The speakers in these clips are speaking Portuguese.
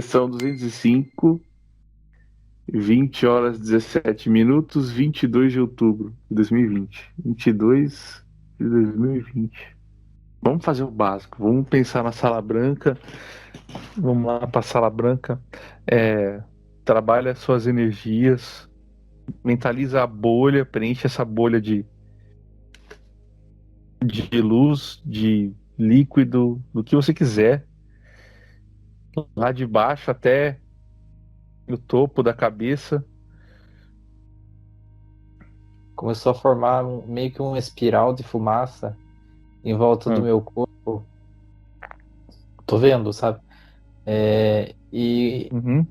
Sessão 205, 20 horas 17 minutos, 22 de outubro de 2020. 22 de 2020. Vamos fazer o básico, vamos pensar na sala branca, vamos lá para a sala branca, trabalha suas energias, mentaliza a bolha, preenche essa bolha de luz, de líquido, do que você quiser, lá de baixo até o topo da cabeça. Começou a formar meio que uma espiral de fumaça em volta do Hum, meu corpo. Tô vendo, sabe? E uhum,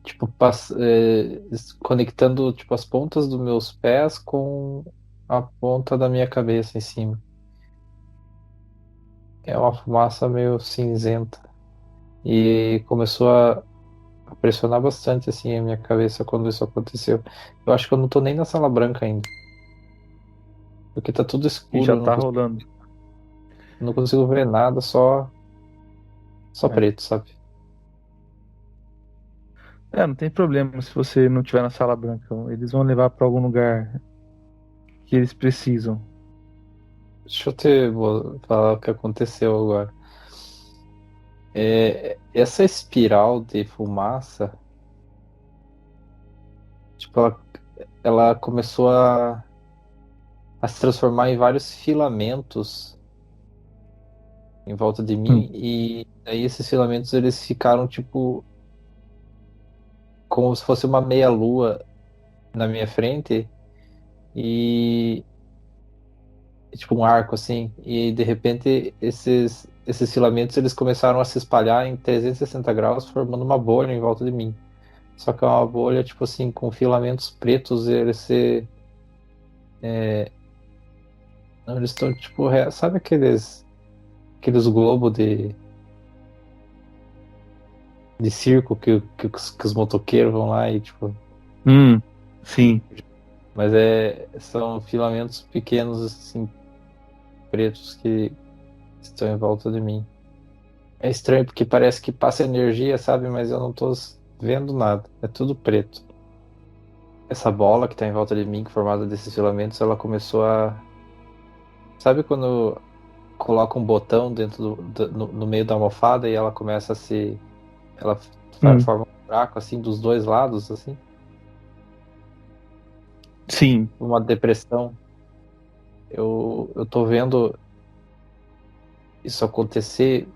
tipo conectando tipo as pontas dos meus pés com a ponta da minha cabeça em cima. É uma fumaça meio cinzenta e começou a pressionar bastante assim a minha cabeça quando isso aconteceu. Eu acho que eu não tô nem na sala branca ainda, porque tá tudo e escuro, já tá rolando. não consigo ver nada, só É. preto, sabe? Não tem problema se você não estiver na sala branca. Eles vão levar para algum lugar que eles precisam. Vou falar o que aconteceu agora. Essa espiral de fumaça, tipo, ela começou a se transformar em vários filamentos em volta de mim, Hum, e aí esses filamentos eles ficaram tipo como se fosse uma meia-lua na minha frente e tipo um arco assim, e de repente esses filamentos eles começaram a se espalhar em 360 graus, formando uma bolha em volta de mim. Só que é uma bolha, tipo assim, com filamentos pretos, e eles se. Não, eles estão, tipo, sabe aqueles globos de circo que os motoqueiros vão lá e, tipo. hum, sim. Mas são filamentos pequenos, assim, pretos que estão em volta de mim. É estranho porque parece que passa energia, sabe? Mas eu não tô vendo nada. É tudo preto. Essa bola que tá em volta de mim, formada desses filamentos, ela começou a. Sabe quando coloca um botão dentro no meio da almofada e ela começa a se. Ela Hum, forma um buraco assim dos dois lados, assim, sim. uma depressão. Eu tô vendo isso acontecer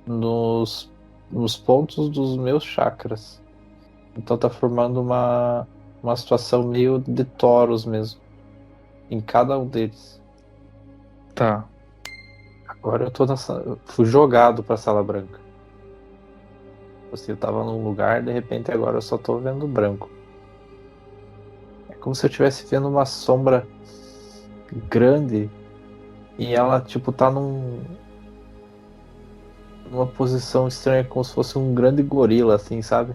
nos, nos pontos dos meus chakras. Então tá formando uma situação meio de toros mesmo, em cada um deles. Tá. Agora eu fui jogado pra Sala Branca. Assim, eu tava num lugar, de repente agora eu só tô vendo branco. É como se eu estivesse vendo uma sombra grande e ela, tipo, tá numa posição estranha, como se fosse um grande gorila, assim, sabe?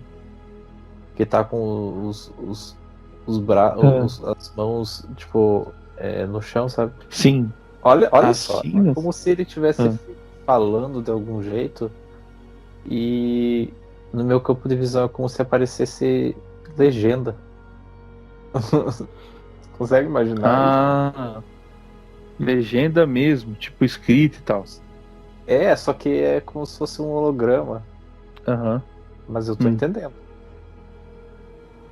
Que tá com É. as mãos, tipo, no chão, sabe? Sim. Olha só, é Assim. como se ele estivesse Ah, falando de algum jeito e no meu campo de visão é como se aparecesse legenda. Consegue imaginar isso? ah, legenda mesmo, tipo escrito e tal. Só que é como se fosse um holograma, Aham. mas eu tô Hum, entendendo.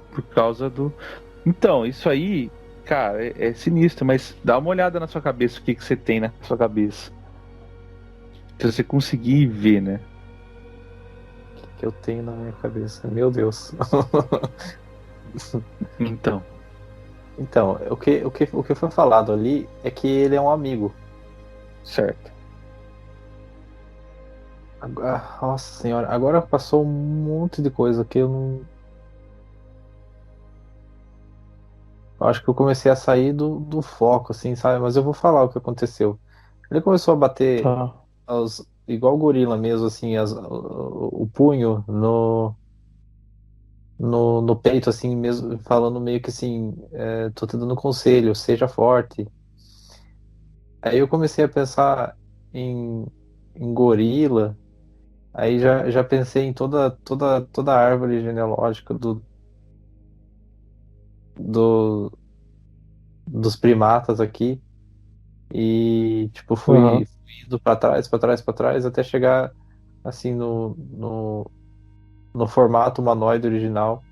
por causa do. Então, isso aí, cara, é sinistro, mas dá uma olhada na sua cabeça, o que que você tem na sua cabeça. Se você conseguir ver, né? Que eu tenho na minha cabeça. Meu Deus. Então. Então, o que foi falado ali é que ele é um amigo. Certo. Nossa senhora, agora passou um monte de coisa que eu não. Eu acho que eu comecei a sair do foco, assim, sabe? Mas eu vou falar o que aconteceu. Ele começou a bater Tá. igual gorila mesmo, assim, o punho no peito, assim, mesmo, falando meio que assim, tô te dando conselho, seja forte. Aí eu comecei a pensar em gorila, Aí já pensei em toda a árvore genealógica do, dos primatas aqui. E, tipo, Aham. fui indo pra trás, pra trás, pra trás, até chegar, assim, no formato humanoide original.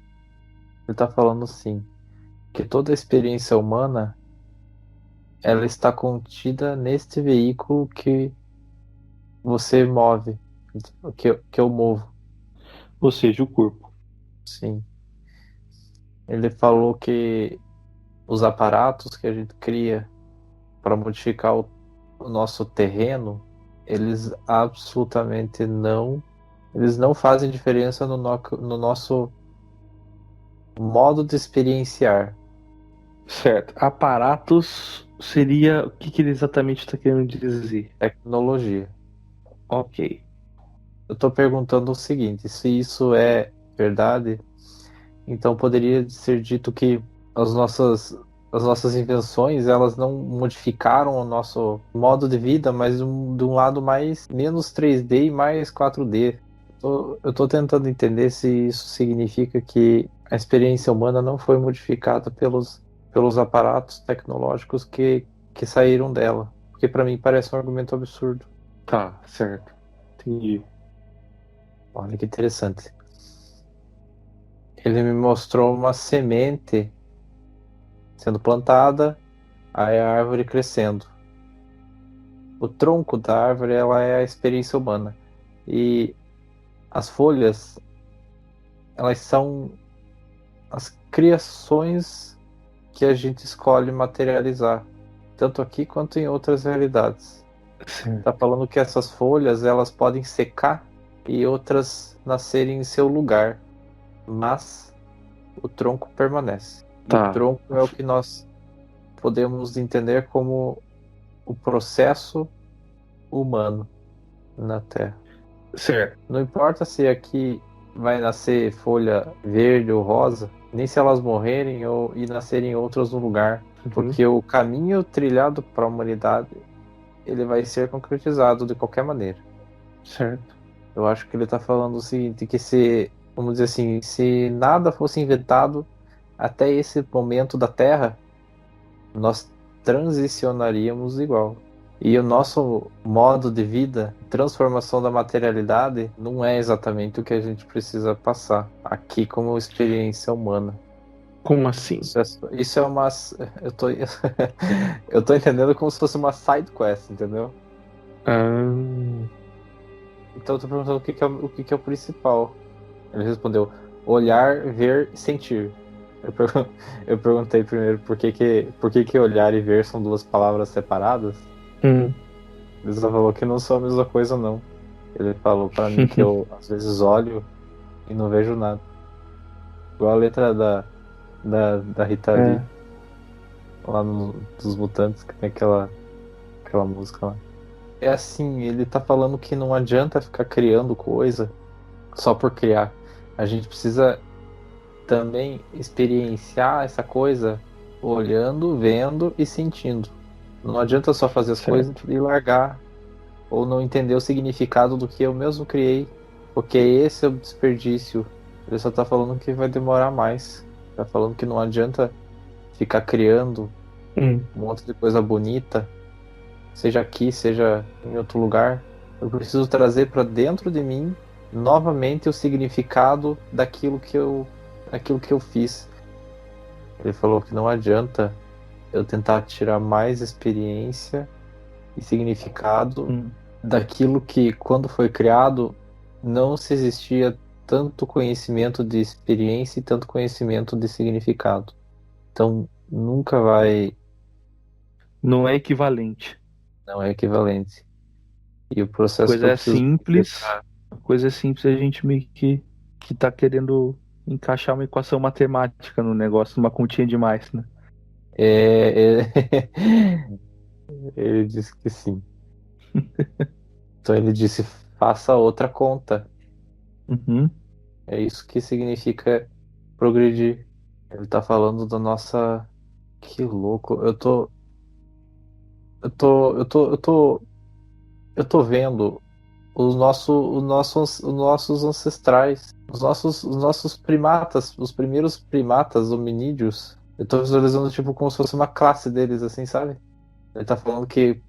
Ele tá falando assim, que toda a experiência humana, ela está contida neste veículo que você move, que eu movo, Ou seja, o corpo. sim. Ele falou que os aparatos que a gente cria para modificar o nosso terreno, eles absolutamente não, eles não fazem diferença no nosso modo de experienciar. Certo. Aparatos seria o que ele exatamente está querendo dizer? Tecnologia. Ok. Eu estou perguntando o seguinte: se isso é verdade, então poderia ser dito que as nossas, as nossas invenções elas não modificaram o nosso modo de vida, mas de um lado mais menos 3D e mais 4D. Eu estou tentando entender se isso significa que a experiência humana não foi modificada pelos aparatos tecnológicos que saíram dela. Porque para mim parece um argumento absurdo. Tá, certo. Entendi. Olha que interessante. Ele me mostrou uma semente sendo plantada, aí a árvore crescendo. O tronco da árvore ela é a experiência humana. E as folhas, elas são as criações que a gente escolhe materializar, tanto aqui quanto em outras realidades. Tá Certo. falando que essas folhas elas podem secar e outras nascerem em seu lugar, mas o tronco permanece. E o Tá. tronco é o que nós podemos entender como o processo humano na Terra. Certo. Não importa se aqui vai nascer folha verde ou rosa, nem se elas morrerem ou e nascerem outras no lugar, Uhum. porque o caminho trilhado para a humanidade ele vai ser concretizado de qualquer maneira. Certo. Eu acho que ele está falando o seguinte, que se, vamos dizer assim, se nada fosse inventado até esse momento da Terra, nós transicionaríamos igual. E o nosso modo de vida, transformação da materialidade, não é exatamente o que a gente precisa passar aqui como experiência humana. Como assim? Isso é uma. Eu tô, eu tô entendendo como se fosse uma side quest, entendeu? Ah, Então eu tô perguntando o que é o principal. Ele respondeu: olhar, ver e sentir. Eu perguntei primeiro por que olhar e ver são duas palavras separadas. hum. Ele só falou que não são a mesma coisa, não. Ele falou pra mim que eu às vezes olho e não vejo nada. Igual a letra da Rita Lee, É, lá dos Mutantes, que tem aquela música lá. É assim, ele tá falando que não adianta ficar criando coisa só por criar. A gente precisa também experienciar essa coisa olhando, vendo e sentindo. Não adianta só fazer as coisas certo. e largar ou não entender o significado do que eu mesmo criei, porque esse é o desperdício. Ele só tá falando que vai demorar mais. Tá falando que não adianta ficar criando Hum. um monte de coisa bonita, seja aqui, seja em outro lugar. Eu preciso trazer para dentro de mim novamente o significado daquilo que eu fiz. Ele falou que não adianta eu tentar tirar mais experiência e significado Hum. daquilo que, quando foi criado, não se existia tanto conhecimento de experiência e tanto conhecimento de significado. Então, nunca vai, Não é equivalente. não é equivalente. E o processo que Coisa eu é preciso fazer simples. Coisa é simples, a gente meio que tá querendo encaixar uma equação matemática no negócio, uma continha demais, né? ele disse que sim. Então ele disse, faça outra conta. Uhum. É isso que significa progredir. Ele tá falando da nossa. Que louco. Eu tô vendo. os nossos ancestrais, os nossos primatas, os primeiros primatas hominídeos. Eu tô visualizando tipo como se fosse uma classe deles, assim, sabe? Ele tá falando que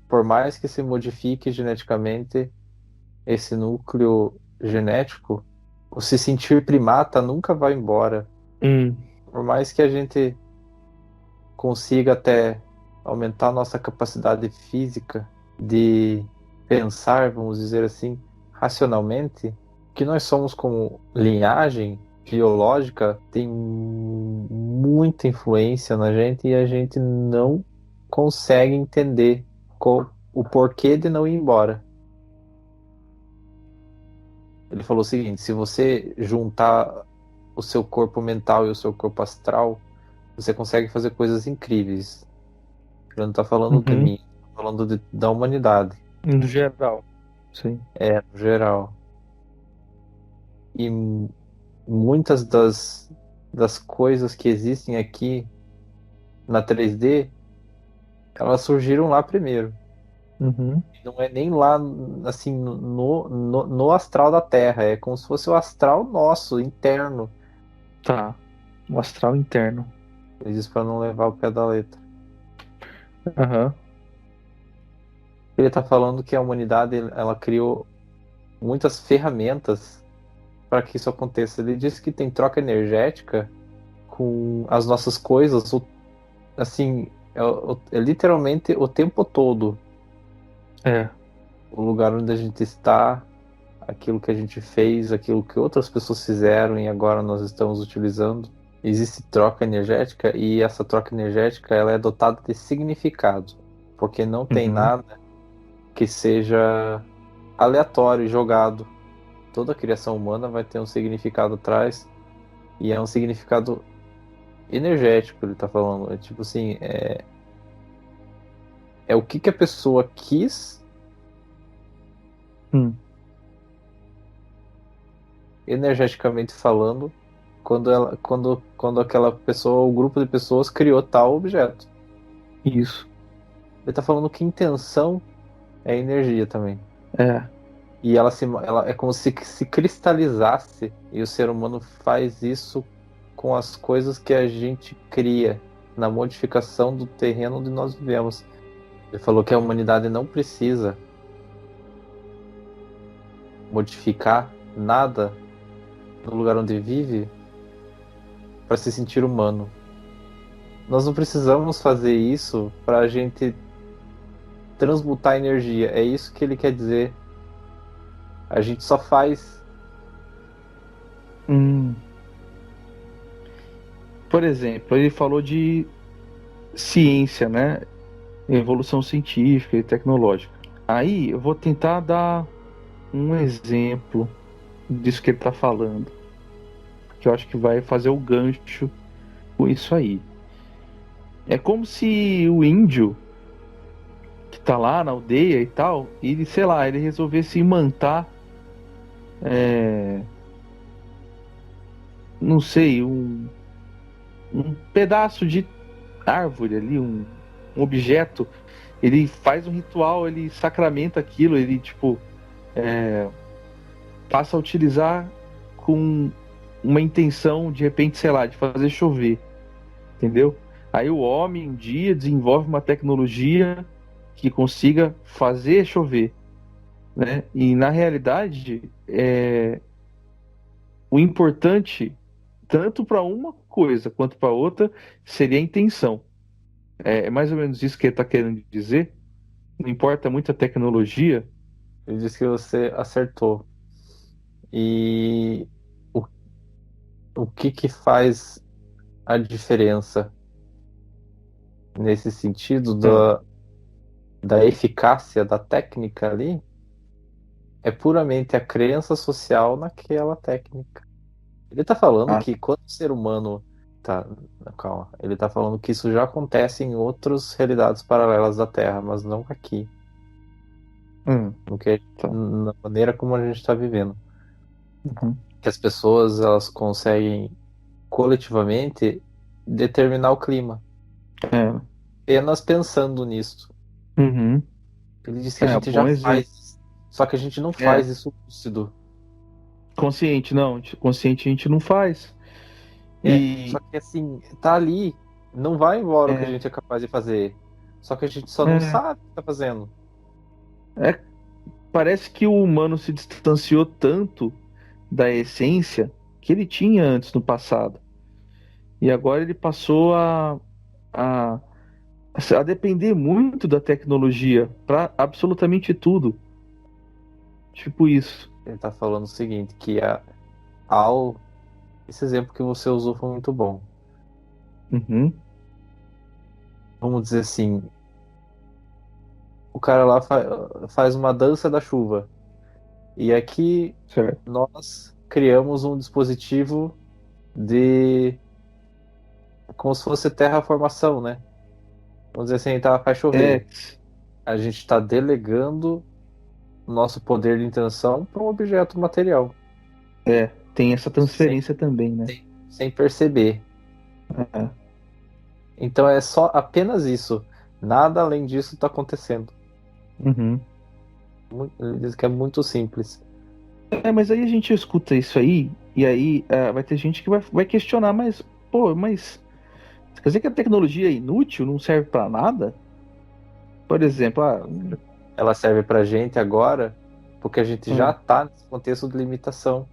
por mais que se modifique geneticamente esse núcleo genético, o se sentir primata nunca vai embora. Hum. Por mais que a gente consiga até aumentar nossa capacidade física de pensar, vamos dizer assim, racionalmente, que nós somos como linhagem biológica tem muita influência na gente e a gente não consegue entender o porquê de não ir embora. Ele falou o seguinte: se você juntar o seu corpo mental e o seu corpo astral, você consegue fazer coisas incríveis. Ele não tá falando de Uhum. mim, tá falando da humanidade. No geral. Sim. É, no geral. E muitas das coisas que existem aqui na 3D, elas surgiram lá primeiro. Uhum. Não é nem lá, assim, no astral da Terra. É como se fosse o astral nosso, interno. Tá. O astral interno. Ele diz para não levar o pé da letra. Aham. Ele está falando que a humanidade ela criou muitas ferramentas para que isso aconteça. Ele disse que tem troca energética com as nossas coisas, assim, é literalmente o tempo todo. É. O lugar onde a gente está, aquilo que a gente fez, aquilo que outras pessoas fizeram e agora nós estamos utilizando. Existe troca energética e essa troca energética ela é dotada de significado, porque não tem Uhum. nada que seja aleatório e jogado. Toda a criação humana vai ter um significado atrás e é um significado energético, ele tá falando. É tipo assim, é o que a pessoa quis Hum. energeticamente falando quando aquela pessoa, o grupo de pessoas criou tal objeto. Isso. Ele tá falando que intenção é energia também. É. E ela é como se cristalizasse e o ser humano faz isso com as coisas que a gente cria na modificação do terreno onde nós vivemos. Ele falou que a humanidade não precisa modificar nada no lugar onde vive para se sentir humano. Nós não precisamos fazer isso para a gente transmutar energia. É isso que ele quer dizer. A gente só faz. Hum. Por exemplo, ele falou de ciência, né? Evolução científica e tecnológica. Aí eu vou tentar dar um exemplo disso que ele está falando, que eu acho que vai fazer o gancho com isso aí. É como se o índio que tá lá na aldeia e tal, ele, sei lá, ele resolvesse imantar, é, não sei, um pedaço de árvore ali, um objeto. Ele faz um ritual, ele sacramenta aquilo, ele tipo passa a utilizar com uma intenção, de repente, sei lá, de fazer chover, entendeu? Aí o homem um dia desenvolve uma tecnologia que consiga fazer chover, né? E na realidade, o importante, tanto para uma coisa quanto para outra, seria a intenção. É mais ou menos isso que ele está querendo dizer. Não importa muito a tecnologia. Ele disse que você acertou. E o, o que faz a diferença nesse sentido Ah, da eficácia da técnica ali é puramente a crença social naquela técnica. Ele está falando ah, que quando o ser humano tá, calma, ele está falando que isso já acontece em outras realidades paralelas da Terra, mas não aqui, no que tá. na maneira como a gente está vivendo. Uhum. Que as pessoas elas conseguem coletivamente determinar o clima, É, apenas pensando nisso. uhum. Ele diz que a É, gente já bom exemplo. faz. Só que a gente não faz isso lúcido. Consciente, não. Consciente a gente não faz. Só E que assim, tá ali, não vai embora o que a é, gente é capaz de fazer. Só que a gente só não é, sabe o que tá fazendo. é, parece que o humano se distanciou tanto da essência que ele tinha antes no passado. E agora ele passou a, a depender muito da tecnologia para absolutamente tudo. Tipo isso. Ele tá falando o seguinte, que ao esse exemplo que você usou foi muito bom. Uhum, Vamos dizer assim, o cara lá faz uma dança da chuva. E aqui certo. nós criamos um dispositivo de como se fosse terraformação, né? Vamos dizer assim, tá, faz É, chover. A gente está delegando o nosso poder de intenção para um objeto material, tem essa sem, transferência também, né? sem perceber. É, Então é só apenas isso. Nada além disso está acontecendo. uhum. Ele diz que é muito simples. Mas aí a gente escuta isso aí, e aí vai ter gente que vai questionar, mas, pô, mas quer dizer que a tecnologia é inútil, não serve para nada? Por exemplo, Ela serve para gente agora porque a gente já hum, está nesse contexto de limitação.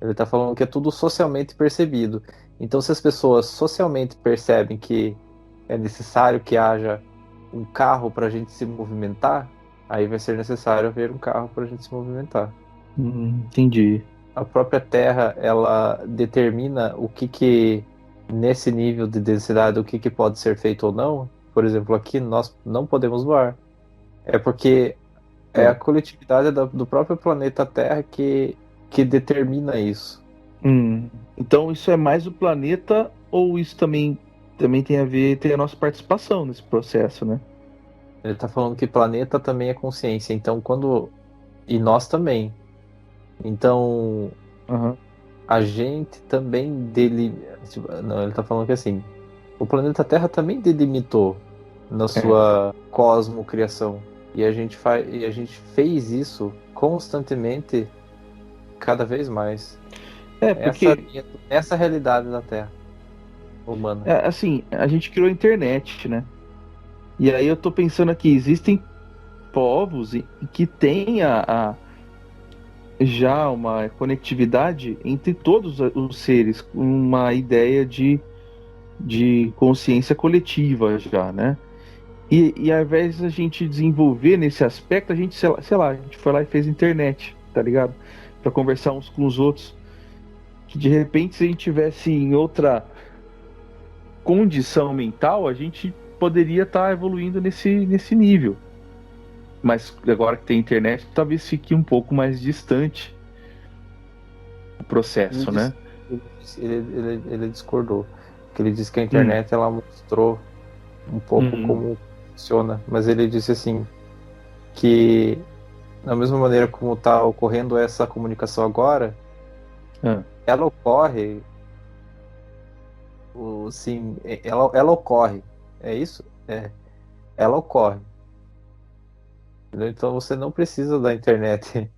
Ele está falando que é tudo socialmente percebido. Então, se as pessoas socialmente percebem que é necessário que haja um carro para a gente se movimentar, aí vai ser necessário haver um carro para a gente se movimentar. entendi. A própria Terra, ela determina o que nesse nível de densidade, o que pode ser feito ou não. Por exemplo, aqui nós não podemos voar. É porque é a É. coletividade do próprio planeta Terra que determina isso. Então isso é mais o planeta ou isso também tem a ver, tem a nossa participação nesse processo, né? Ele está falando que planeta também é consciência, então quando. E nós também. Então Aham. a gente também Não, ele está falando que assim, o planeta Terra também delimitou na É. sua cosmocriação. E a gente fez isso constantemente, cada vez mais. Essa, Porque essa é a realidade da Terra humana. assim, a gente criou a internet, né? E aí eu tô pensando aqui, existem povos que têm já uma conectividade entre todos os seres, uma ideia de consciência coletiva já, né? E ao invés da gente desenvolver nesse aspecto, a gente, sei lá, a gente foi lá e fez internet, tá ligado? Pra conversar uns com os outros. Que de repente, se a gente tivesse em outra condição mental, a gente poderia estar evoluindo nesse nível. Mas agora que tem internet, talvez fique um pouco mais distante o Ele, processo, né? disse, ele discordou. Que ele disse que a Hum, internet ela mostrou um pouco hum, como funciona, mas ele disse assim que da mesma maneira como está ocorrendo essa comunicação agora, ah, ela ocorre, sim, ela ocorre, é isso? Ela ocorre. Entendeu? Então você não precisa da internet,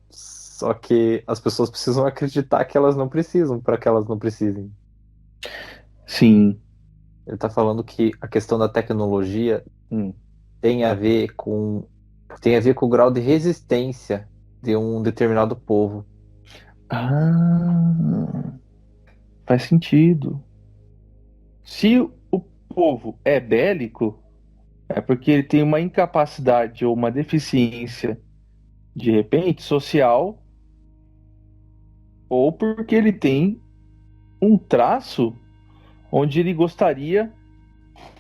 só que as pessoas precisam acreditar que elas não precisam para que elas não precisem. sim. Ele está falando que a questão da tecnologia Hum. tem a ver com o grau de resistência de um determinado povo. Ah, faz sentido. Se o povo é bélico, é porque ele tem uma incapacidade ou uma deficiência, de repente, social, ou porque ele tem um traço onde ele gostaria,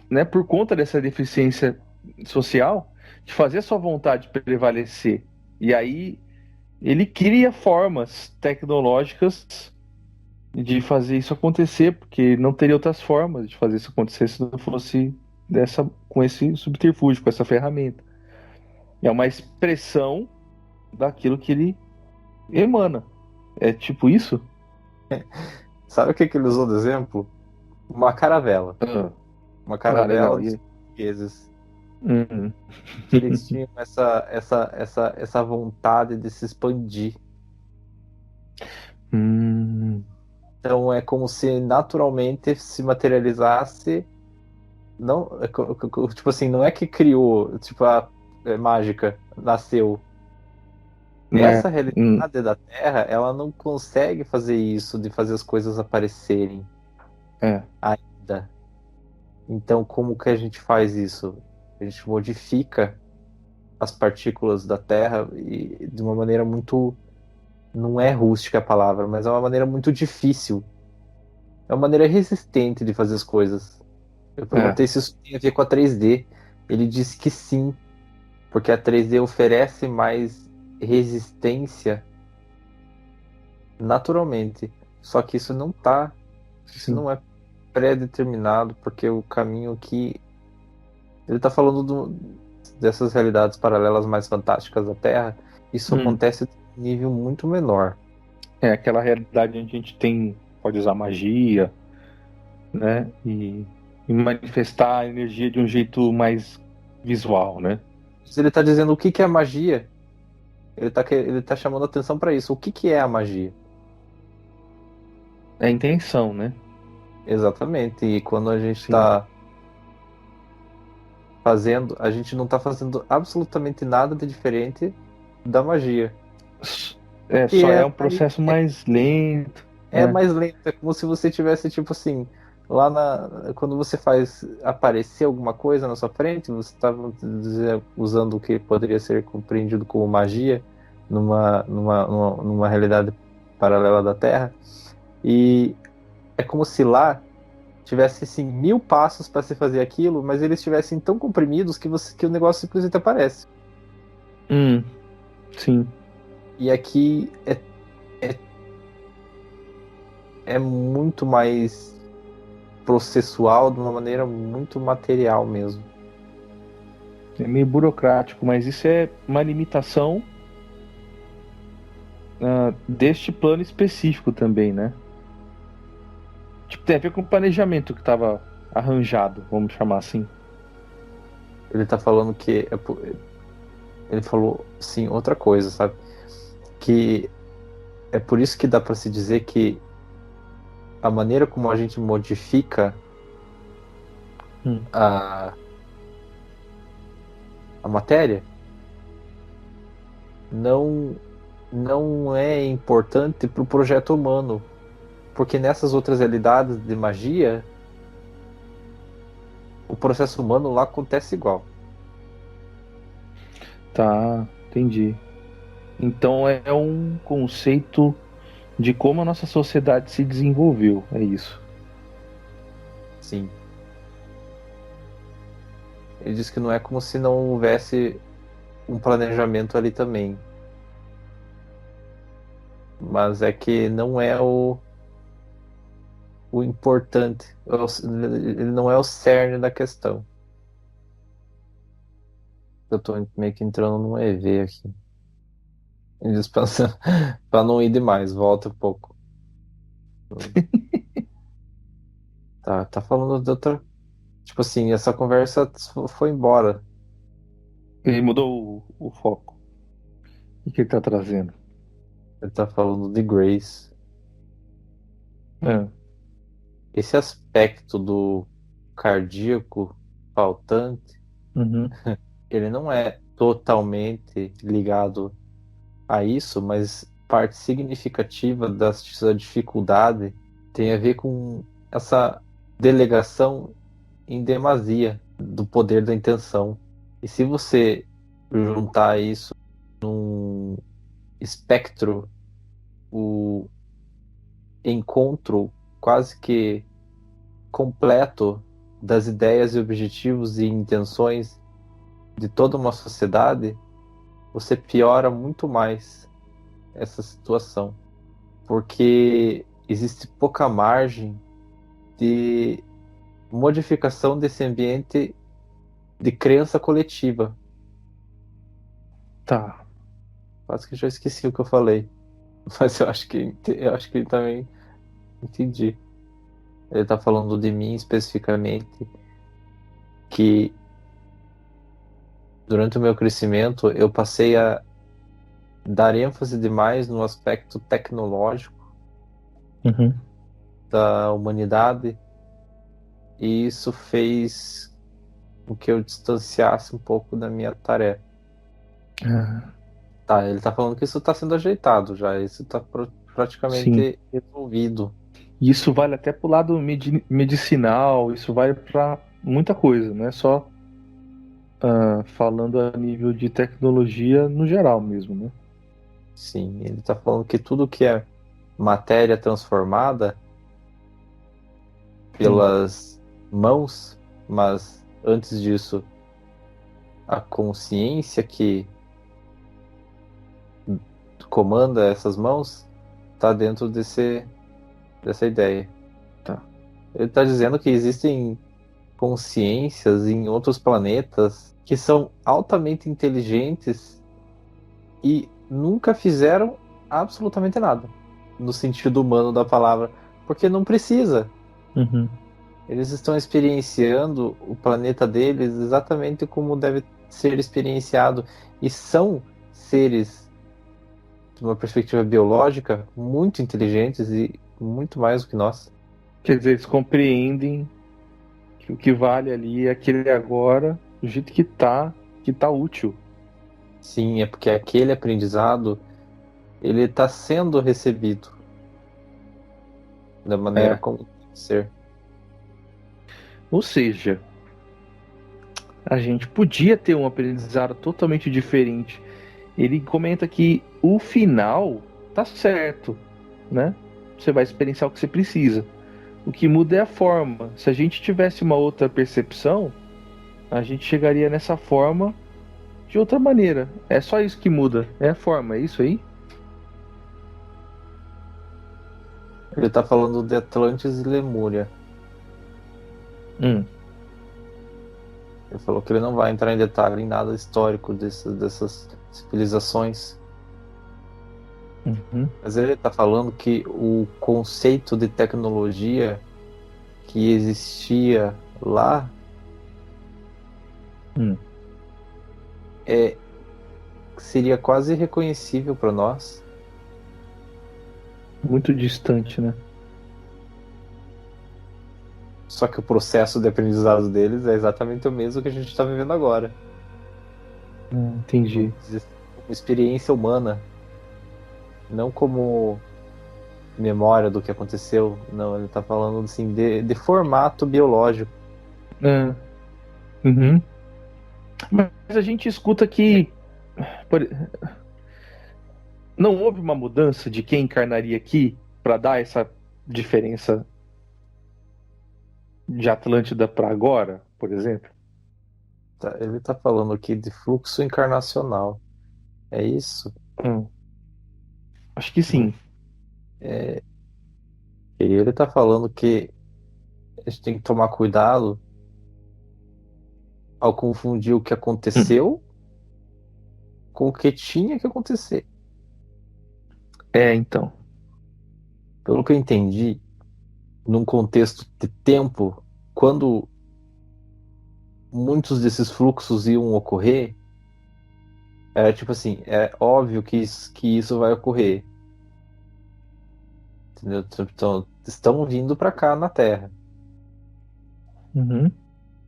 né, por conta dessa deficiência social, de fazer a sua vontade prevalecer. E aí ele cria formas tecnológicas de fazer isso acontecer, porque não teria outras formas de fazer isso acontecer se não fosse com esse subterfúgio, com essa ferramenta. É uma expressão daquilo que ele emana. É tipo isso? Sabe o que, que ele usou de exemplo? Uma caravela. Ah, Uma legal. caravela dos portugueses. Uhum. Eles tinham essa vontade de se expandir. Hum. Então é como se naturalmente se materializasse. Não, tipo assim, não é que criou, tipo, a mágica nasceu. É. Essa realidade da Terra, ela não consegue fazer isso, de fazer as coisas aparecerem É. ainda. Então, como que a gente faz isso? A gente modifica as partículas da Terra e de uma maneira muito, não é rústica a palavra, mas é uma maneira muito difícil. É uma maneira resistente de fazer as coisas. Eu É. perguntei se isso tem a ver com a 3D. Ele disse que sim, porque a 3D oferece mais resistência naturalmente. Só que isso Sim. não é pré-determinado, porque o caminho aqui, ele está falando dessas realidades paralelas mais fantásticas da Terra, isso Hum. acontece em nível muito menor. É aquela realidade onde a gente tem, pode usar magia, né? E manifestar a energia de um jeito mais visual, né? Se ele está dizendo o que que é magia, ele tá chamando atenção para isso. O que que é a magia? É a intenção, né? Exatamente. E quando a gente Sim. está fazendo, a gente não está fazendo absolutamente nada de diferente da magia. É, Que só é um processo mais lento, é né? mais lento, é como se você tivesse, tipo assim, quando você faz aparecer alguma coisa na sua frente, você está usando o que poderia ser compreendido como magia numa realidade paralela da Terra, e é como se lá tivesse assim 1000 passos para se fazer aquilo, mas eles estivessem tão comprimidos que o negócio simplesmente aparece. Hum, sim. E aqui é, é muito mais processual, de uma maneira muito material mesmo. É meio burocrático, mas isso é uma limitação deste plano específico também, né? Tipo, tem a ver com o planejamento que estava arranjado, vamos chamar assim. Ele tá falando que ele falou sim outra coisa, sabe? Que é por isso que dá para se dizer que a maneira como a gente modifica Hum. a, a matéria não não é importante para o projeto humano, porque nessas outras realidades de magia, o processo humano lá acontece igual. Tá, entendi. Então é um conceito de como a nossa sociedade se desenvolveu, é isso. Sim. Ele diz que não é como se não houvesse um planejamento ali também, mas é que não é o importante, ele não é o cerne da questão. Eu tô meio que entrando num EV aqui. Ele diz pra não ir demais, volta um pouco. Tá falando de outra. Tipo assim, essa conversa foi embora. Ele mudou o foco. O que ele tá trazendo? Ele tá falando de Grace. É. Esse aspecto do cardíaco faltante, Uhum. ele não é totalmente ligado a isso, mas parte significativa dessa dificuldade tem a ver com essa delegação em demasia do poder da intenção. E se você juntar isso num espectro, o encontro quase que completo das ideias e objetivos e intenções de toda uma sociedade, você piora muito mais essa situação, porque existe pouca margem de modificação desse ambiente de crença coletiva. Tá. Quase que já esqueci o que eu falei, mas eu acho que também entendi. Ele está falando de mim especificamente, que durante o meu crescimento, eu passei a dar ênfase demais no aspecto tecnológico Uhum. da humanidade, e isso fez com que eu distanciasse um pouco da minha tarefa. Ah, Tá, ele tá falando que isso tá sendo ajeitado já, isso tá sim. praticamente resolvido. E isso vale até pro lado medicinal, isso vale para muita coisa, não é só falando a nível de tecnologia no geral mesmo, né? Sim, ele tá falando que tudo que é matéria transformada Hum. pelas mãos, mas antes disso, a consciência que comanda essas mãos está dentro dessa ideia. Tá. Ele está dizendo que existem consciências em outros planetas que são altamente inteligentes e nunca fizeram absolutamente nada, no sentido humano da palavra, porque não precisa. Uhum. Eles estão experienciando o planeta deles exatamente como deve ser experienciado, e são seres, de uma perspectiva biológica, muito inteligentes e muito mais do que nós. Quer dizer, eles compreendem que o que vale ali é aquele agora, do jeito que tá útil. Sim, é porque aquele aprendizado ele está sendo recebido da maneira É. como tem que ser. Ou seja, a gente podia ter um aprendizado totalmente diferente. Ele comenta que o final tá certo, né? Você vai experienciar o que você precisa. O que muda é a forma. Se a gente tivesse uma outra percepção, a gente chegaria nessa forma de outra maneira. É só isso que muda. É a forma, é isso aí? Ele está falando de Atlantis e Lemúria. Hum. Ele falou que ele não vai entrar em detalhe em nada histórico dessas civilizações, Uhum. mas ele está falando que o conceito de tecnologia que existia lá Hum. é, seria quase reconhecível para nós. Muito distante, né? Só que o processo de aprendizado deles é exatamente o mesmo que a gente está vivendo agora. Entendi. Vamos dizer, uma experiência humana, não como memória do que aconteceu. Não, ele está falando assim de formato biológico. Ah, uhum. Mas a gente escuta que por- não houve uma mudança de quem encarnaria aqui para dar essa diferença de Atlântida para agora, por exemplo. Ele está falando aqui de fluxo encarnacional. É isso? Hum. Acho que sim. É, e ele está falando que a gente tem que tomar cuidado ao confundir o que Hum. aconteceu com o que tinha que acontecer. É, então. Pelo que eu entendi, num contexto de tempo, quando muitos desses fluxos iam ocorrer, era tipo assim, é óbvio que isso vai ocorrer, entendeu? Então, estão vindo para cá na Terra, Uhum.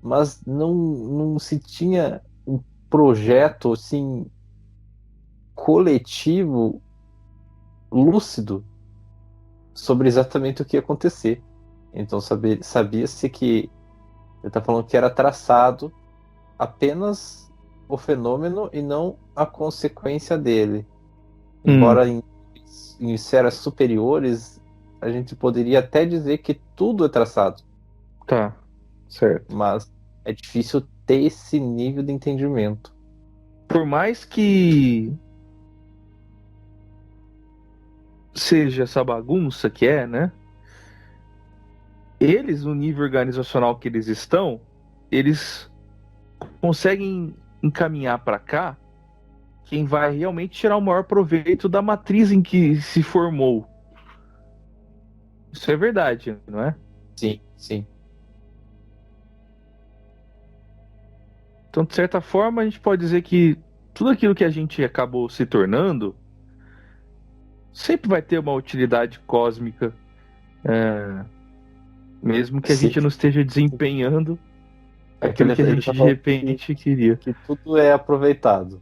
mas não se tinha um projeto assim coletivo, lúcido, sobre exatamente o que ia acontecer. Então sabia-se que ele está falando que era traçado apenas o fenômeno e não a consequência dele. Hum. Embora em esferas superiores a gente poderia até dizer que tudo é traçado, Tá. Certo. mas é difícil ter esse nível de entendimento. Por mais que seja essa bagunça que é, né? Eles, no nível organizacional que eles estão, eles conseguem encaminhar para cá quem vai realmente tirar o maior proveito da matriz em que se formou. Isso é verdade, não é? Sim, sim. Então, de certa forma, a gente pode dizer que tudo aquilo que a gente acabou se tornando sempre vai ter uma utilidade cósmica, mesmo que a Se, gente não esteja desempenhando é que aquilo que a ele gente tá de falando repente queria. que tudo é aproveitado.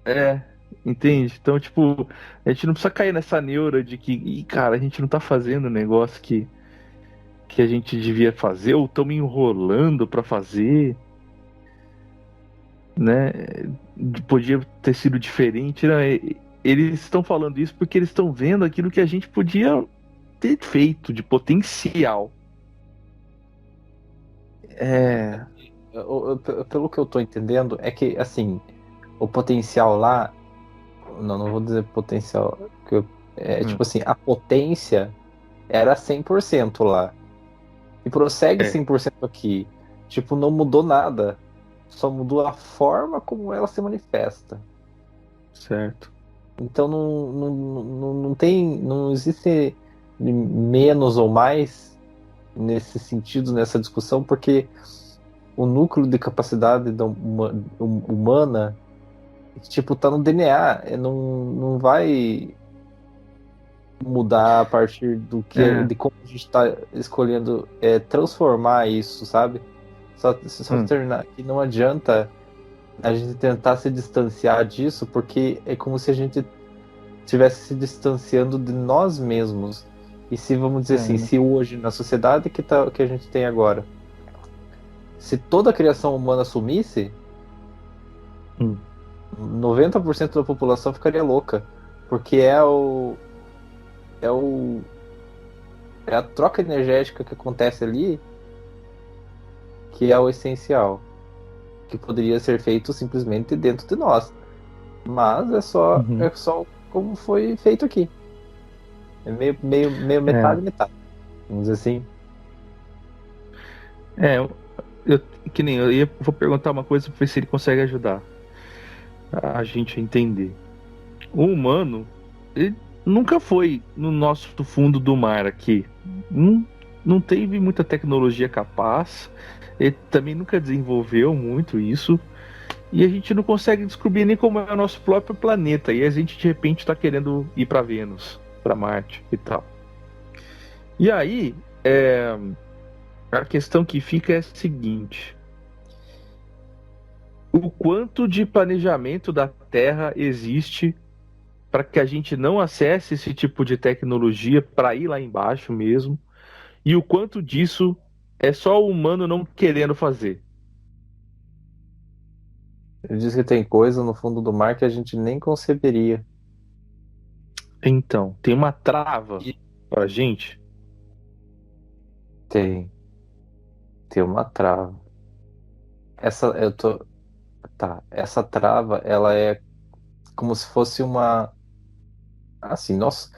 É, entende? Então, tipo, a gente não precisa cair nessa neura de que, ih, cara, a gente não tá fazendo o negócio que a gente devia fazer, ou estamos enrolando pra fazer, né? Podia ter sido diferente, né? Eles estão falando isso porque eles estão vendo aquilo que a gente podia ter feito de potencial. É. Pelo que eu tô entendendo, é que, assim, o potencial lá. Não vou dizer potencial. Tipo assim, a potência era 100% lá. E prossegue É, 100% aqui. Tipo, não mudou nada. Só mudou a forma como ela se manifesta. certo. Então não tem. Não existe menos ou mais nesse sentido, nessa discussão, porque o núcleo de capacidade humana, tipo, tá no DNA. Não vai mudar a partir É. de como a gente está escolhendo transformar isso, sabe? Só Hum, terminar que não adianta a gente tentar se distanciar disso, porque é como se a gente estivesse se distanciando de nós mesmos. E se, vamos dizer assim, é. se hoje, na sociedade que a gente tem agora, se toda a criação humana sumisse, Hum, 90% da população ficaria louca. Porque é o, é a troca energética que acontece ali que é o essencial. Que poderia ser feito simplesmente dentro de nós. Mas uhum. é só como foi feito aqui. É meio É. metade, metade. Vamos dizer assim. É, que nem vou perguntar uma coisa para ver se ele consegue ajudar a gente a entender. O humano, ele nunca foi no nosso fundo do mar aqui. Não, não teve muita tecnologia capaz. Ele também nunca desenvolveu muito isso. E a gente não consegue descobrir nem como é o nosso próprio planeta. E a gente de repente está querendo ir para Vênus, para Marte e tal. E aí, a questão que fica é a seguinte: o quanto de planejamento da Terra existe para que a gente não acesse esse tipo de tecnologia para ir lá embaixo mesmo, e o quanto disso é só o humano não querendo fazer. Ele diz que tem coisa no fundo do mar que a gente nem conceberia. Então, tem uma trava E para a gente. tem, tem uma trava. Essa eu tô, tá, essa trava, ela é como se fosse uma, assim, nós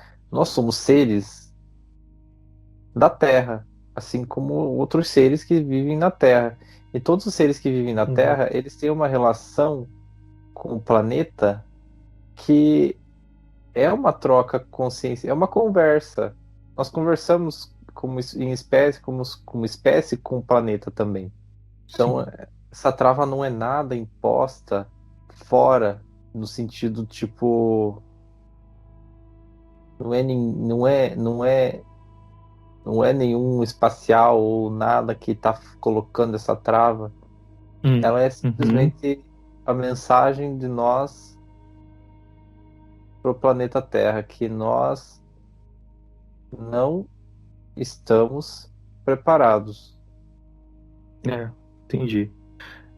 somos seres da Terra, assim como outros seres que vivem na Terra. E todos os seres que vivem na Uhum. Terra, eles têm uma relação com o planeta que é uma troca consciência, é uma conversa. Nós conversamos como em espécie, como espécie com o planeta também. Então, Sim. essa trava não é nada imposta fora, no sentido tipo, não é nenhum espacial ou nada que está colocando essa trava. Ela é Uhum. simplesmente a mensagem de nós para o planeta Terra, que nós não estamos preparados. É, entendi.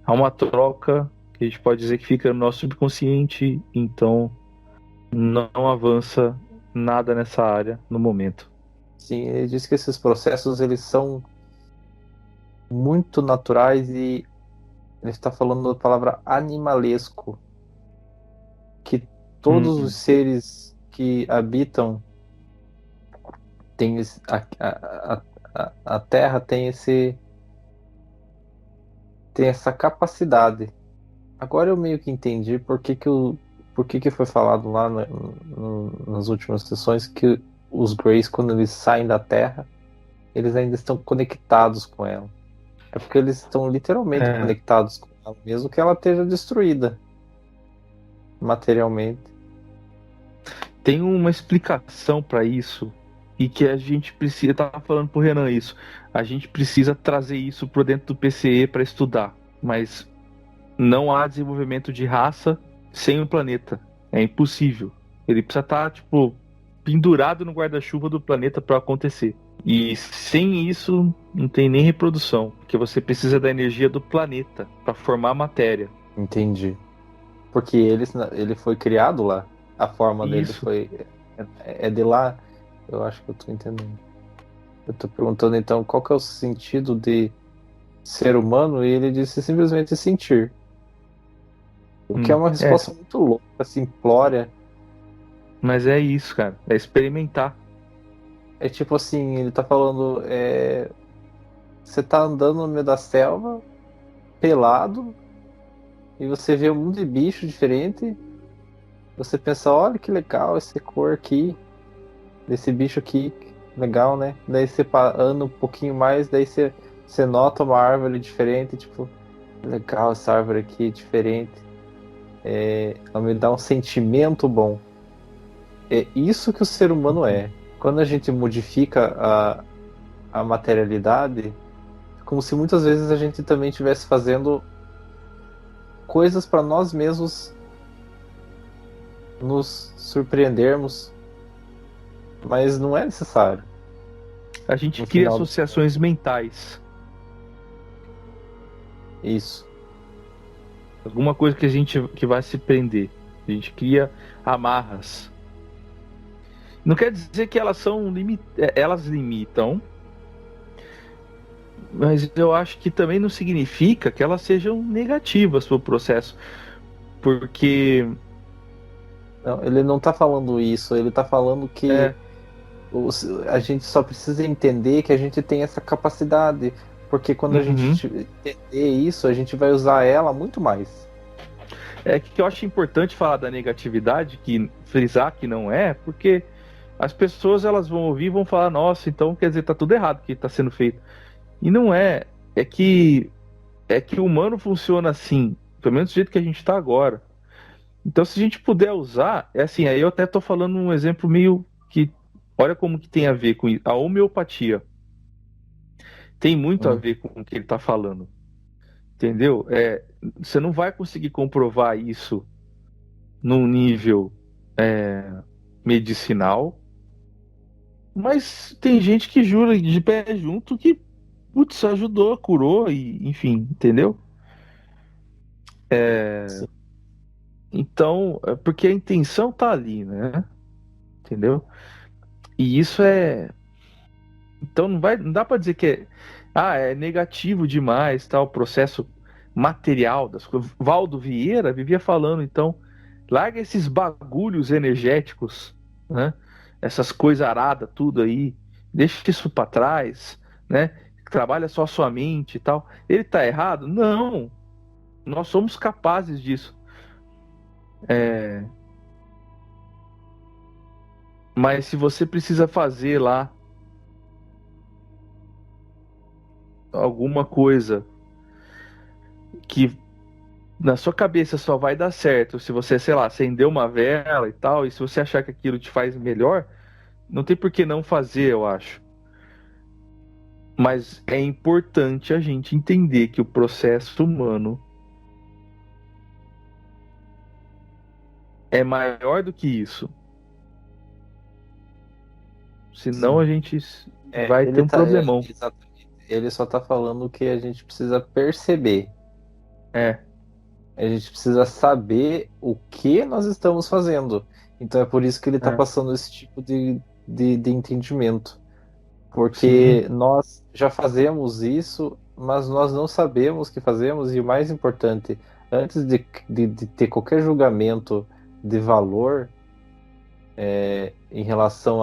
Há uma troca que a gente pode dizer que fica no nosso subconsciente, então não avança nada nessa área no momento. Sim, ele diz que esses processos eles são muito naturais e ele está falando da palavra animalesco, que todos os Hum, seres que habitam a Terra tem essa capacidade. Agora eu meio que entendi por que foi falado lá nas últimas sessões que os Greys, quando eles saem da Terra, eles ainda estão conectados com ela. É porque eles estão literalmente é, conectados com mesmo que ela esteja destruída materialmente. Tem uma explicação para isso e que a gente precisa. Eu tava falando pro Renan isso. A gente precisa trazer isso pro dentro do PCE para estudar. Mas não há desenvolvimento de raça sem o planeta. É impossível. Ele precisa estar, tipo, pendurado no guarda-chuva do planeta para acontecer. E sem isso, não tem nem reprodução. Porque você precisa da energia do planeta para formar matéria. Entendi. Porque ele foi criado lá. A forma dele Isso. foi. É de lá. Eu acho que eu tô entendendo. Eu tô perguntando então qual que é o sentido de ser humano e ele disse simplesmente sentir. O que é uma É, resposta muito louca, simplória. mas é isso, cara. É experimentar. É tipo assim, ele tá falando, você tá andando no meio da selva, pelado, e você vê um monte de bicho diferente. Você pensa, olha que legal essa cor aqui, desse bicho aqui, legal, né? Daí você anda um pouquinho mais, daí você nota uma árvore diferente, tipo, legal essa árvore aqui, diferente. Ela me dá um sentimento bom. É isso que o ser humano é. Quando a gente modifica a materialidade, como se muitas vezes a gente também estivesse fazendo coisas para nós mesmos nos surpreendermos, mas não é necessário. A gente No cria final, associações mentais. isso. Alguma coisa que a gente que vai se prender. A gente cria amarras. Não quer dizer que elas são elas limitam, mas eu acho que também não significa que elas sejam negativas para o processo, porque Não, ele não está falando isso, ele está falando que é, a gente só precisa entender que a gente tem essa capacidade, porque quando a uhum, gente entender isso, a gente vai usar ela muito mais. é que eu acho importante falar da negatividade, que frisar que não é, porque as pessoas elas vão ouvir e vão falar, nossa, então quer dizer tá tudo errado que está sendo feito. E não é, é que o humano funciona assim, pelo menos do jeito que a gente está agora. Então, se a gente puder usar, é assim, aí eu até tô falando um exemplo meio que, olha como que tem a ver com isso. A homeopatia tem muito a Hum, ver com o que ele está falando, entendeu? É, você não vai conseguir comprovar isso num nível medicinal, mas tem gente que jura de pé junto que, putz, ajudou, curou, e enfim, entendeu? sim. Então, é porque a intenção tá ali, né? Entendeu? E isso é. Então não dá para dizer que é negativo demais, tal, o processo material das coisas. Valdo Vieira vivia falando, então, larga esses bagulhos energéticos, né? Essas coisas aradas, tudo aí, deixa isso para trás, né? Trabalha só a sua mente e tal. Ele tá errado? Não, nós somos capazes disso. É, mas se você precisa fazer lá alguma coisa que na sua cabeça só vai dar certo se você, sei lá, acender uma vela e tal, e se você achar que aquilo te faz melhor, não tem por que não fazer, eu acho. Mas é importante a gente entender que o processo humano é maior do que isso. Senão Sim. a gente vai ter Ele um tá, problemão. exatamente. Ele só tá falando que a gente precisa perceber. É, A gente precisa saber o que nós estamos fazendo. Então é por isso que ele está é. passando esse tipo de entendimento. Sim, Porque nós já fazemos isso, mas nós não sabemos que fazemos, e o mais importante, antes de ter qualquer julgamento de valor em relação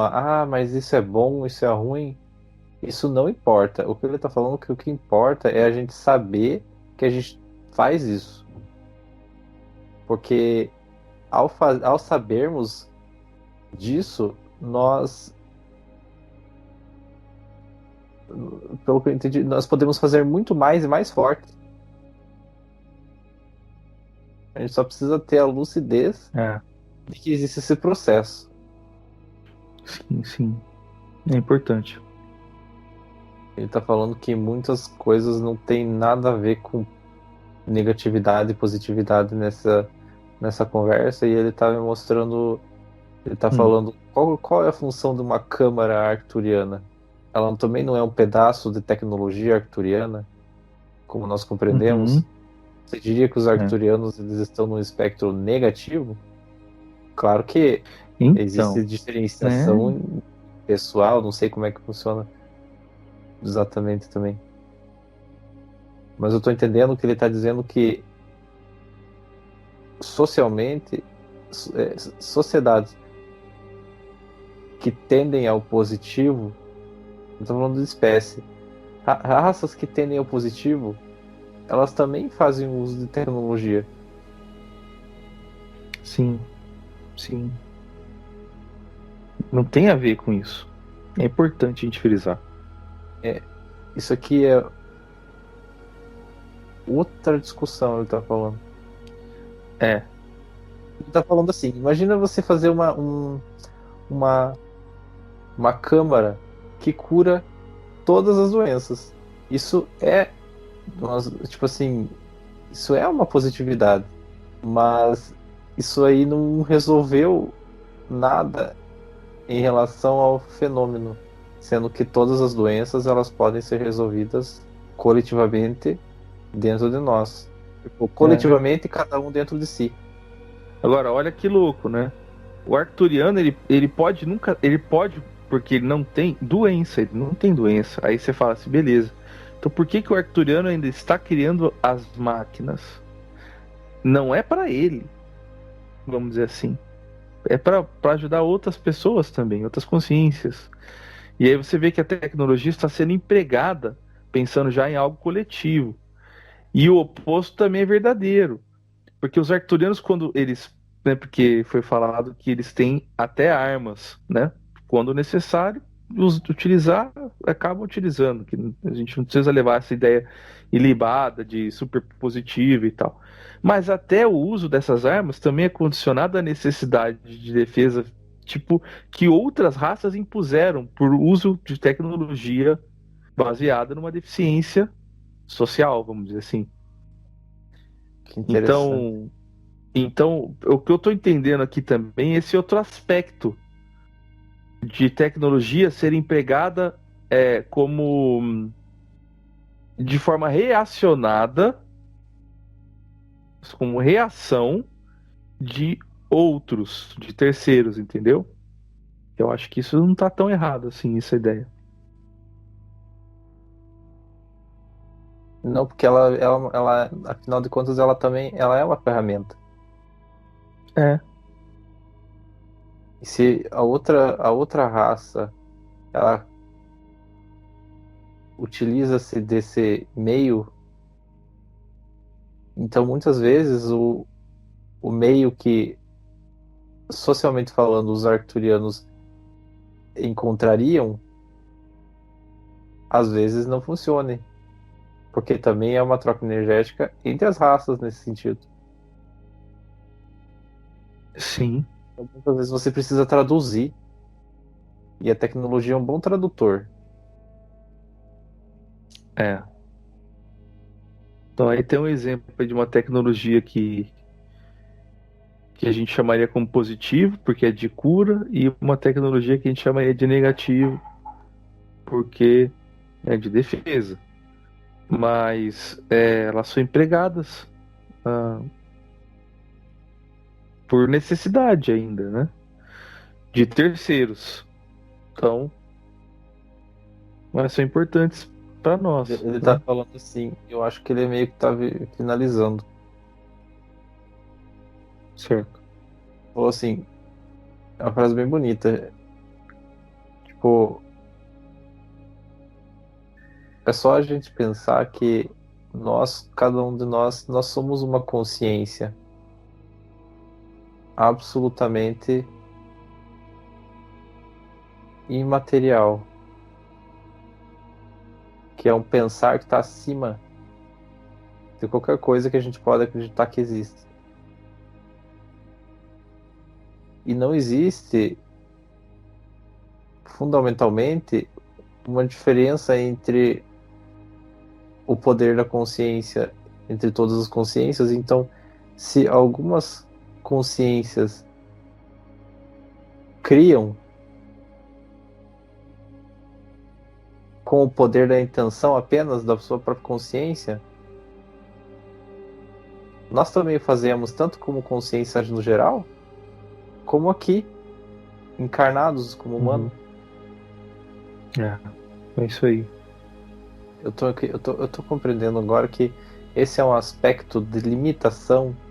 mas isso é bom, isso é ruim, isso não importa. O que ele está falando é que o que importa é a gente saber que a gente faz isso. Porque ao sabermos disso, nós, pelo que eu entendi, nós podemos fazer muito mais e mais forte. A gente só precisa ter a lucidez É, de que existe esse processo. sim, sim. É importante. Ele tá falando que muitas coisas não tem nada a ver com negatividade e positividade nessa conversa, e ele tá me mostrando, ele tá Hum. falando qual é a função de uma câmara arcturiana. Ela também não é um pedaço de tecnologia arcturiana, como nós Uhum. compreendemos. Você diria que os É. arcturianos eles estão no espectro negativo? Claro que existe Então, né? diferenciação pessoal, não sei como é que funciona exatamente também. Mas eu estou entendendo que ele está dizendo que socialmente, sociedades que tendem ao positivo, eu estou falando de espécie, raças que tendem ao positivo, elas também fazem uso de tecnologia. Sim, sim. Não tem a ver com isso. É importante a gente frisar. É, isso aqui é outra discussão, ele está falando. É, Ele está falando assim, imagina você fazer uma, uma câmara que cura todas as doenças. Isso é, tipo assim, isso é uma positividade, mas isso aí não resolveu nada em relação ao fenômeno, sendo que todas as doenças elas podem ser resolvidas coletivamente dentro de nós. Tipo, é. coletivamente, cada um dentro de si. Agora, olha que louco, né? O arcturiano, ele pode nunca. Ele pode, porque ele não tem doença, ele não tem doença. Aí você fala assim, beleza. Então por que, que o arcturiano ainda está criando as máquinas? Não é para ele, vamos dizer assim. É para ajudar outras pessoas também, outras consciências. E aí você vê que a tecnologia está sendo empregada pensando já em algo coletivo. E o oposto também é verdadeiro. Porque os arcturianos, quando eles. Né, porque foi falado que eles têm até armas, né? Quando necessário, utilizar, acabam utilizando. Que a gente não precisa levar essa ideia ilibada de super positivo e tal. Mas até o uso dessas armas também é condicionado à necessidade de defesa, tipo, que outras raças impuseram por uso de tecnologia baseada numa deficiência social, vamos dizer assim. Que interessante. Então, o que eu estou entendendo aqui também é esse outro aspecto de tecnologia ser empregada como de forma reacionada, como reação de outros, de terceiros, entendeu? Eu acho que isso não está tão errado assim, essa ideia. Não, porque afinal de contas, ela também, ela é uma ferramenta. É, E se a outra raça, ela utiliza-se desse meio, então muitas vezes o meio que, socialmente falando, os arcturianos encontrariam, às vezes não funcione, porque também é uma troca energética entre as raças nesse sentido. sim, Então, muitas vezes você precisa traduzir, e a tecnologia é um bom tradutor. é. Então aí tem um exemplo de uma tecnologia que a gente chamaria como positivo, porque é de cura, e uma tecnologia que a gente chamaria de negativo, porque é de defesa. Mas elas são empregadas ah, por necessidade ainda, né? De terceiros. Então, elas são importantes para nós, Ele tá né? falando assim, eu acho que ele meio que tá finalizando. Certo. Falou assim, é uma frase bem bonita. Tipo, é só a gente pensar que nós, cada um de nós somos uma consciência absolutamente imaterial, que é um pensar que está acima de qualquer coisa que a gente pode acreditar que existe. E não existe, fundamentalmente, uma diferença entre o poder da consciência, entre todas as consciências. Então, se algumas consciências criam com o poder da intenção apenas da sua própria consciência, nós também fazemos tanto como consciência no geral, como aqui, encarnados como humanos. É isso aí. Eu tô compreendendo agora que esse é um aspecto de limitação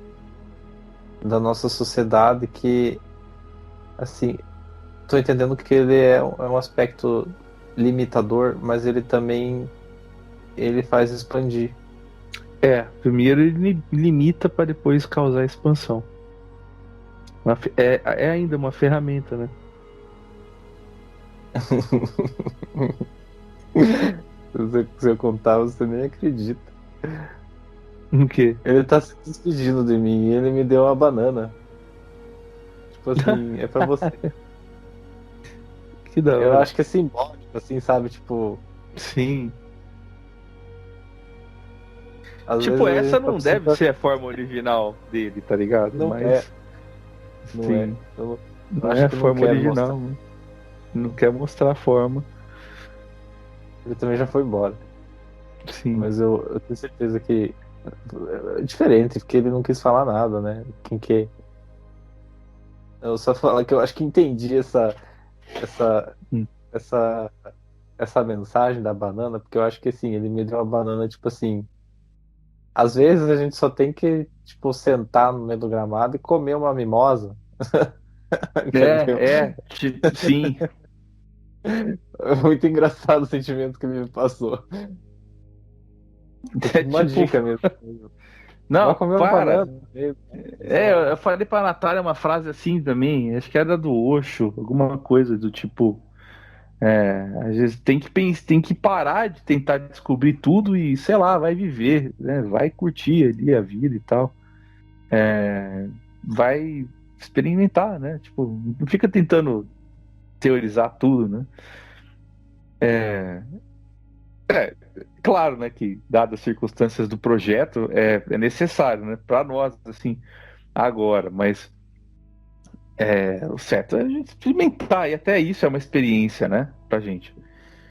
da nossa sociedade que, assim, tô entendendo que ele é um aspecto limitador, mas ele também faz expandir. Primeiro ele limita para depois causar expansão. É ainda uma ferramenta, né? Se eu contar, você nem acredita. O quê? Ele tá se despedindo de mim e ele me deu uma banana. Tipo assim, é pra você. Que da hora. Eu acho que é simbólico, assim, sabe? Tipo, Sim. às Tipo, vezes a essa gente tá não deve precisando. ser a forma original dele, tá ligado? Não Mas é, não é. sim, Eu não é acho a que eu não forma quero mostrar. original, né? Não quer mostrar a forma. Ele também já foi embora. Sim. Mas eu tenho certeza que é diferente, porque ele não quis falar nada, né? Quem que. Eu só falo que eu acho que entendi essa, Hum. essa, essa mensagem da banana, porque eu acho que assim, ele me deu uma banana, tipo assim. Às vezes a gente só tem que, tipo, sentar no meio do gramado e comer uma mimosa. Entendeu? Sim. É muito engraçado o sentimento que ele me passou. É É tipo uma tipo, dica mesmo. Vai não, comer uma para. banana mesmo. Eu falei pra Natália uma frase assim também, acho que era do Osho, alguma coisa do tipo. Às vezes tem que parar de tentar descobrir tudo e, sei lá, vai viver, né? Vai curtir ali a vida e tal. Vai experimentar, né? Tipo, não fica tentando teorizar tudo, né? Claro, né, que dadas as circunstâncias do projeto, é necessário, né? Para nós, assim, agora, mas o certo é a gente experimentar, e até isso é uma experiência, né? Pra gente.